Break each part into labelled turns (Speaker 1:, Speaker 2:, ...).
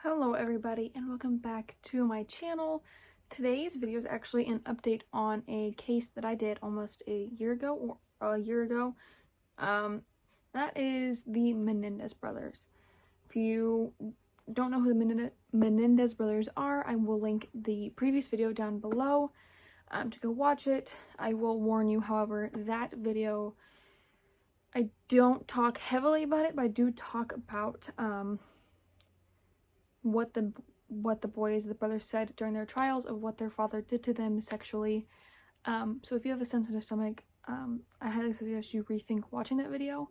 Speaker 1: Hello everybody and welcome back to my channel. Today's video is actually an update on a case that I did almost a year ago. That is the Menendez Brothers. If you don't know who the Menendez Brothers are, I will link the previous video down below to go watch it. I will warn you, however, that video, I don't talk heavily about it, but I do talk about what the brothers said during their trials of what their father did to them sexually. So if you have a sensitive stomach, I highly suggest you rethink watching that video.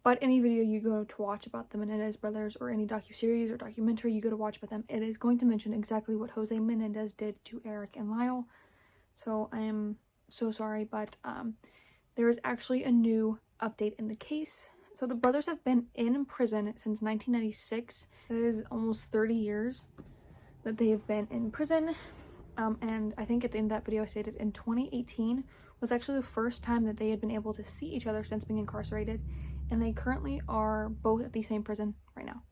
Speaker 1: But any video you go to watch about the Menendez brothers, or any docuseries or documentary you go to watch about them, it is going to mention exactly what Jose Menendez did to Eric and Lyle. So I am so sorry, but there is actually a new update in the case. So the brothers have been in prison since 1996. It is almost 30 years that they have been in prison. And I think at the end of that video I stated in 2018 was actually the first time that they had been able to see each other since being incarcerated. And they currently are both at the same prison right now.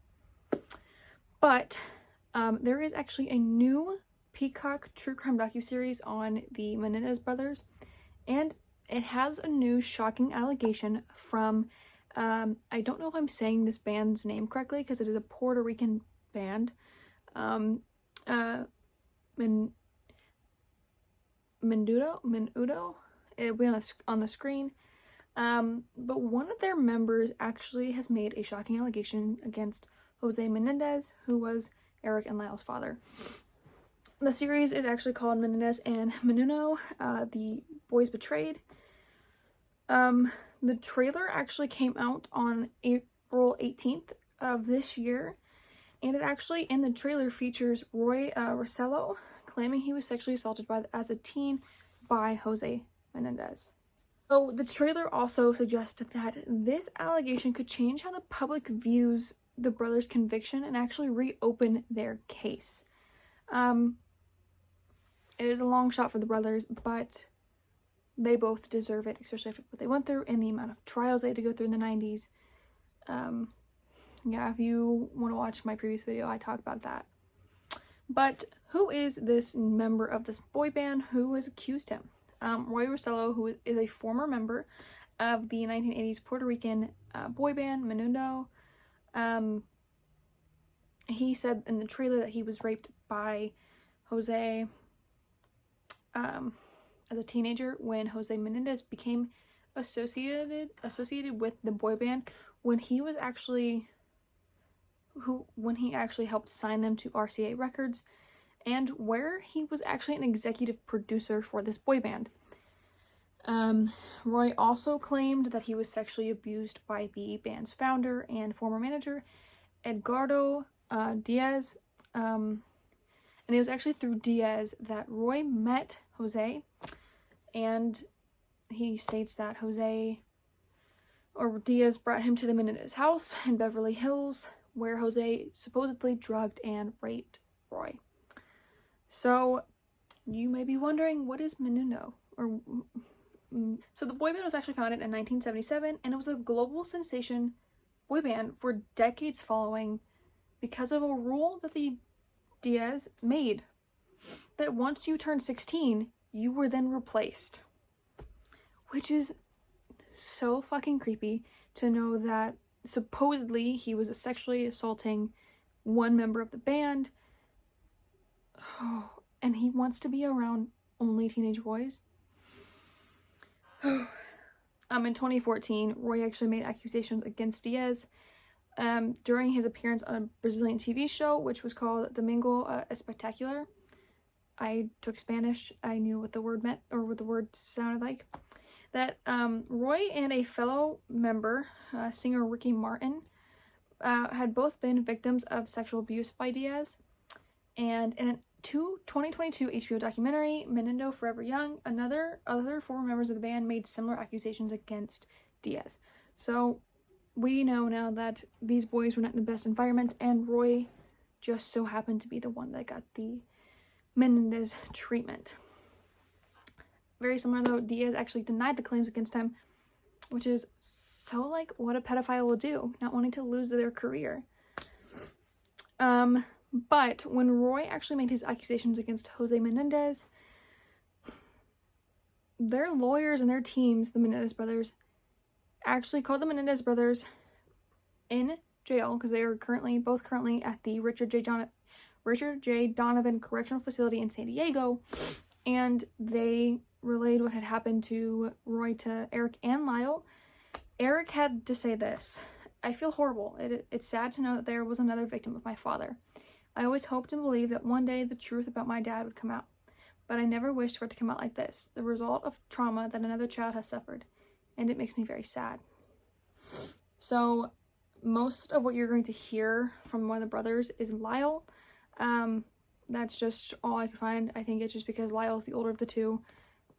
Speaker 1: But there is actually a new Peacock true crime docuseries on the Menendez brothers. And it has a new shocking allegation from I don't know if I'm saying this band's name correctly because it is a Puerto Rican band. Menudo? It'll be on the screen. But one of their members actually has made a shocking allegation against Jose Menendez, who was Eric and Lyle's father. The series is actually called Menendez and Menudo, The Boys Betrayed. The trailer actually came out on April 18th of this year, and it actually, in the trailer, features Roy Rossello claiming he was sexually assaulted as a teen by Jose Menendez. So the trailer also suggests that this allegation could change how the public views the brothers' conviction and actually reopen their case. It is a long shot for the brothers, but they both deserve it, especially after what they went through and the amount of trials they had to go through in the 90s. Yeah, if you want to watch my previous video, I talk about that. But who is this member of this boy band who has accused him? Roy Rossello, who is a former member of the 1980s Puerto Rican boy band Menudo. He said in the trailer that he was raped by Jose as a teenager when Jose Menendez became associated with the boy band when he actually helped sign them to RCA Records, and where he was actually an executive producer for this boy band. Roy also claimed that he was sexually abused by the band's founder and former manager, Edgardo Diaz, and it was actually through Diaz that Roy met Jose, and he states that Diaz brought him to the Menendez house in Beverly Hills, where Jose supposedly drugged and raped Roy. So you may be wondering, what is Menudo? So the boy band was actually founded in 1977, and it was a global sensation boy band for decades following because of a rule that the Diaz made, that once you turned 16, you were then replaced. Which is so fucking creepy to know that supposedly he was sexually assaulting one member of the band. Oh, and he wants to be around only teenage boys. In 2014, Roy actually made accusations against Diaz during his appearance on a Brazilian TV show, which was called Domingo Espectacular. I took Spanish. I knew what the word meant, or what the word sounded like. That Roy and a fellow member, singer Ricky Martin, had both been victims of sexual abuse by Diaz. And in a 2022 HBO documentary, Menendez Forever Young, other former members of the band made similar accusations against Diaz. So we know now that these boys were not in the best environment, and Roy just so happened to be the one that got the Menendez treatment. Very similar though, Diaz actually denied the claims against him, which is so like what a pedophile will do, not wanting to lose their career. But when Roy actually made his accusations against Jose Menendez, their lawyers and their teams, the Menendez brothers, actually called the Menendez brothers in jail because they are both currently at the Richard J. Donovan Correctional Facility in San Diego, and they relayed what had happened to Roy to Eric and Lyle. Eric had to say this: "I feel horrible. It's sad to know that there was another victim of my father. I always hoped and believed that one day the truth about my dad would come out, but I never wished for it to come out like this, the result of trauma that another child has suffered, and it makes me very sad." So most of what you're going to hear from one of the brothers is Lyle. That's just all I could find. I think it's just because Lyle's the older of the two.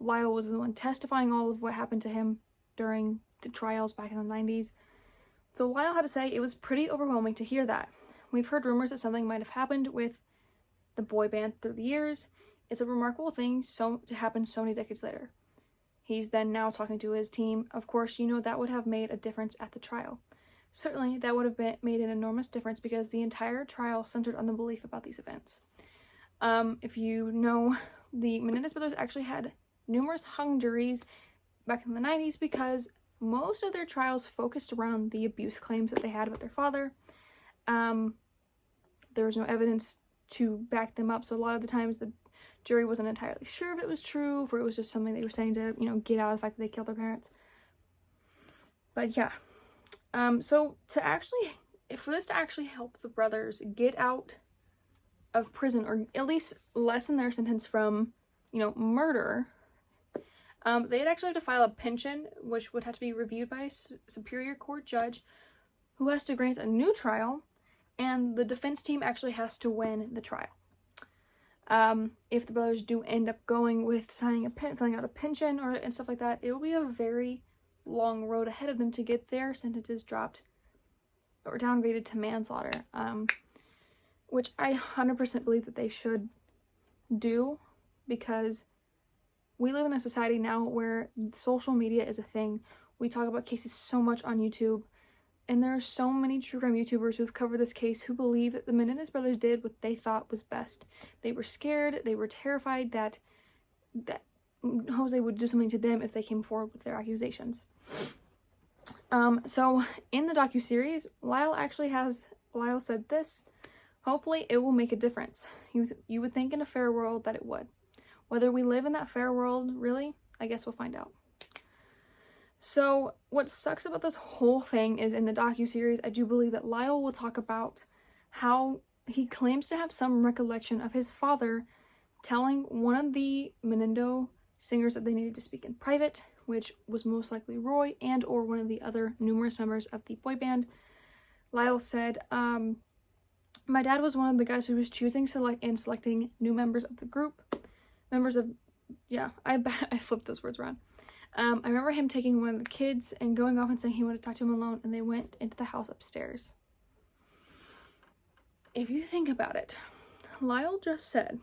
Speaker 1: Lyle was the one testifying all of what happened to him during the trials back in the 90s. So Lyle had to say it was pretty overwhelming to hear that. We've heard rumors that something might have happened with the boy band through the years. It's a remarkable thing to happen so many decades later. He's then now talking to his team. Of course, that would have made a difference at the trial. Certainly, that would have made an enormous difference because the entire trial centered on the belief about these events. If you know, the Menendez brothers actually had numerous hung juries back in the 90s because most of their trials focused around the abuse claims that they had with their father. There was no evidence to back them up, so a lot of the times the jury wasn't entirely sure if it was true, or it was just something they were saying to, get out of the fact that they killed their parents. But yeah. So for this to actually help the brothers get out of prison, or at least lessen their sentence from, murder, they'd actually have to file a pension, which would have to be reviewed by a superior court judge who has to grant a new trial, and the defense team actually has to win the trial. If the brothers do end up going with filling out a pension and stuff like that, it will be a very long road ahead of them to get their sentences dropped or downgraded to manslaughter, which I 100% believe that they should do, because we live in a society now where social media is a thing. We talk about cases so much on YouTube, and there are so many true crime YouTubers who have covered this case who believe that the Menendez brothers did what they thought was best. They were scared, they were terrified that Jose would do something to them if they came forward with their accusations. So in the docuseries, Lyle said this: "Hopefully it will make a difference. You would think in a fair world that it would. Whether we live in that fair world, really, I guess we'll find out." So what sucks about this whole thing is in the docuseries, I do believe that Lyle will talk about how he claims to have some recollection of his father telling one of the Menendez singers that they needed to speak in private, which was most likely Roy and or one of the other numerous members of the boy band. Lyle said, "My dad was one of the guys who was choosing and selecting new members of the group. I flipped those words around. I remember him taking one of the kids and going off and saying he wanted to talk to him alone, and they went into the house upstairs." If you think about it, Lyle just said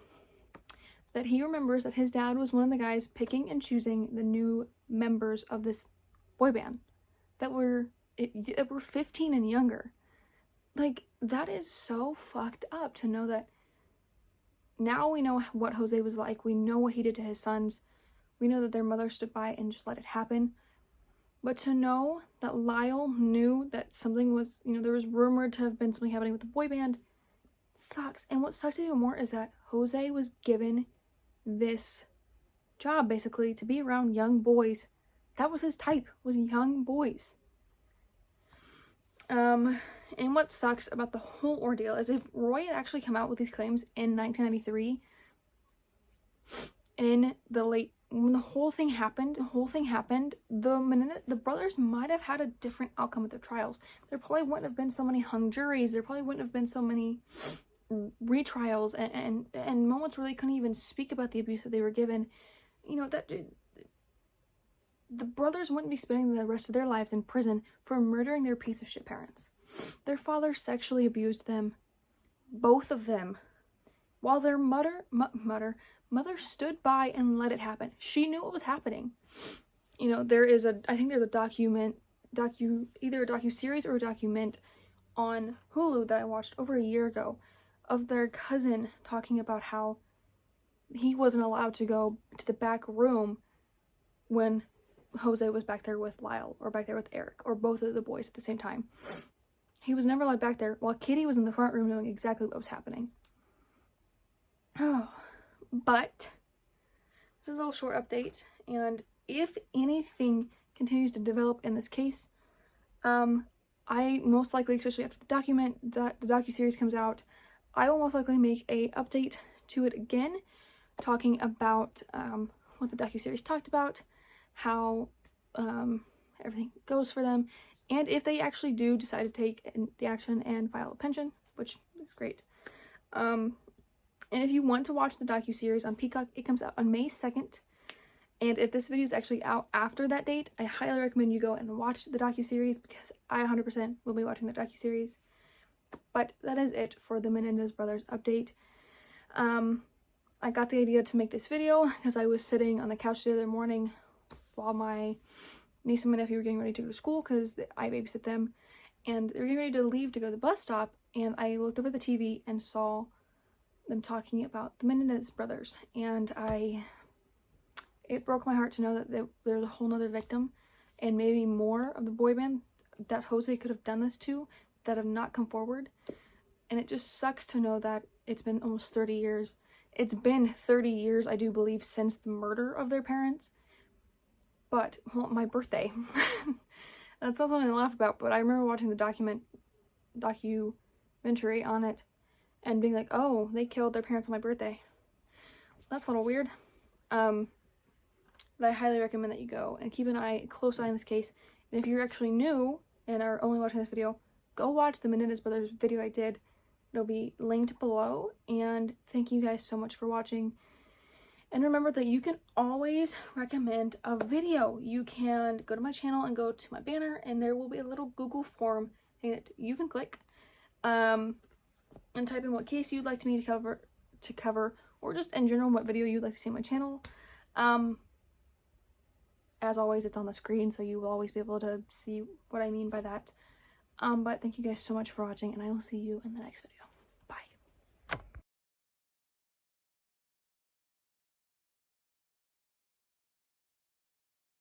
Speaker 1: that he remembers that his dad was one of the guys picking and choosing the new members of this boy band that were 15 and younger. Like, that is so fucked up to know that. Now we know what Jose was like. We know what he did to his sons. We know that their mother stood by and just let it happen. But to know that Lyle knew that something was, there was rumored to have been something happening with the boy band, sucks. And what sucks even more is that Jose was given this job, basically, to be around young boys. That was his type, was young boys. And what sucks about the whole ordeal is if Roy had actually come out with these claims in 1993, when the whole thing happened, the brothers might have had a different outcome with their trials. There probably wouldn't have been so many hung juries. There probably wouldn't have been so many retrials and moments where they couldn't even speak about the abuse that they were given. The brothers wouldn't be spending the rest of their lives in prison for murdering their piece of shit parents. Their father sexually abused them, both of them, while their mother stood by and let it happen. She knew what was happening. I think there's a either a docuseries or a document on Hulu that I watched over a year ago of their cousin talking about how he wasn't allowed to go to the back room when Jose was back there with Lyle, or back there with Eric, or both of the boys at the same time. He was never allowed back there, while Kitty was in the front room knowing exactly what was happening. Oh, but this is a little short update, and if anything continues to develop in this case, I most likely, especially after the docuseries comes out, I will most likely make a update to it again, talking about what the docuseries talked about, how everything goes for them, and if they actually do decide to take the action and file a pension, which is great. And if you want to watch the docuseries on Peacock, it comes out on May 2nd. And if this video is actually out after that date, I highly recommend you go and watch the docuseries, because I 100% will be watching the docuseries. But that is it for the Menendez Brothers update. I got the idea to make this video because I was sitting on the couch the other morning while my niece and my nephew were getting ready to go to school, because I babysit them, and they were getting ready to leave to go to the bus stop, and I looked over the TV and saw them talking about the Menendez brothers, and it broke my heart to know that there's a whole nother victim, and maybe more of the boy band that Jose could have done this to, that have not come forward. And it just sucks to know that it's been almost 30 years. It's been 30 years, I do believe, since the murder of their parents. But, well, my birthday. That's not something to laugh about, but I remember watching the documentary on it and being like, oh, they killed their parents on my birthday. That's a little weird. But I highly recommend that you go and keep a close eye on this case. And if you're actually new and are only watching this video, go watch the Menendez Brothers video I did. It'll be linked below. And thank you guys so much for watching. And remember that you can always recommend a video. You can go to my channel and go to my banner, and there will be a little Google form thing that you can click and type in what case you'd like me to cover, or just in general what video you'd like to see on my channel. As always, it's on the screen, so you will always be able to see what I mean by that. But thank you guys so much for watching, and I will see you in the next video.